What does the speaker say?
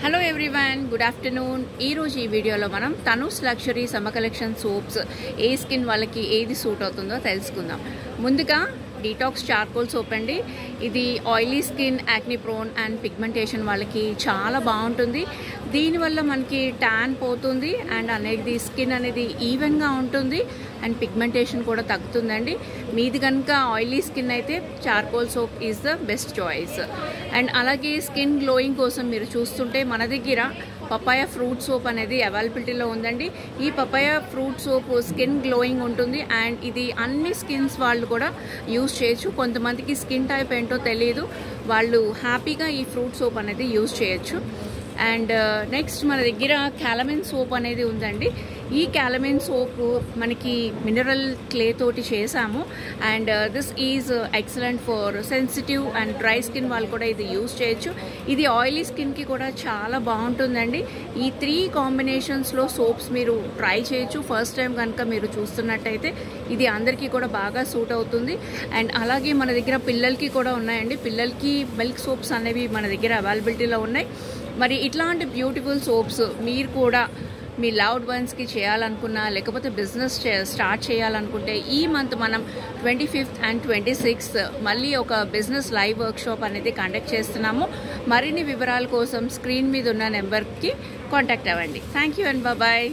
Hello everyone, good afternoon. ఈరోజు ఈ వీడియోలో మనం తనుస్ లగ్జరీ సమ్మర్ కలెక్షన్ సోప్స్ ఏ స్కిన్ వాళ్ళకి ఏది సూట్ అవుతుందో తెలుసుకుందాం. ముందుగా డీటాక్స్ చార్కోల్ సోప్ అండి. ఇది oily skin, యాక్ని prone and pigmentation వాళ్ళకి చాలా బాగుంటుంది. దీనివల్ల మనకి ట్యాన్ పోతుంది అండ్ అనేది స్కిన్ అనేది ఈవెన్గా ఉంటుంది అండ్ పిగ్మెంటేషన్ కూడా తగ్గుతుందండి. మీది కనుక ఆయిలీ స్కిన్ అయితే charcoal soap is the best choice. And అలాగే స్కిన్ గ్లోయింగ్ కోసం మీరు చూస్తుంటే మన దగ్గర పపాయ ఫ్రూట్ సోప్ అనేది అవైలబిలిటీలో ఉందండి. ఈ papaya fruit soap skin glowing ఉంటుంది అండ్ ఇది అన్ని స్కిన్స్ వాళ్ళు కూడా యూజ్ చేయొచ్చు. కొంతమందికి స్కిన్ టైప్ ఏంటో తెలియదు, వాళ్ళు హ్యాపీగా ఈ ఫ్రూట్ సోప్ అనేది యూజ్ చేయొచ్చు. అండ్ నెక్స్ట్ మన దగ్గర క్యాలమిన్ సోప్ అనేది ఉందండి. ఈ క్యాలమిన్ సోప్ మనకి మినరల్ క్లే తోటి చేసాము and this is excellent for sensitive and dry skin వాళ్ళు కూడా ఇది యూజ్ చేయొచ్చు. ఇది ఆయిలీ స్కిన్కి కూడా చాలా బాగుంటుందండి. ఈ 3 కాంబినేషన్స్లో సోప్స్ మీరు ట్రై చేయొచ్చు. ఫస్ట్ టైం కనుక మీరు చూస్తున్నట్టయితే ఇది అందరికీ కూడా బాగా సూట్ అవుతుంది. అండ్ అలాగే మన దగ్గర పిల్లలకి కూడా ఉన్నాయండి. పిల్లలకి మిల్క్ సోప్స్ అనేవి మన దగ్గర అవైలబిలిటీలో ఉన్నాయి. మరి ఇట్లాంటి బ్యూటిఫుల్ సోప్స్ మీరు కూడా మీ లవ్డ్ వన్స్కి చేయాలనుకున్నా లేకపోతే బిజినెస్ స్టార్ట్ చేయాలనుకుంటే ఈ మంత్ మనం 25th and 26th మళ్ళీ ఒక బిజినెస్ లైవ్ వర్క్షాప్ అనేది కండక్ట్ చేస్తున్నాము. మరిన్ని వివరాల కోసం స్క్రీన్ మీద ఉన్న నెంబర్కి కాంటాక్ట్ అవ్వండి. Thank you and bye.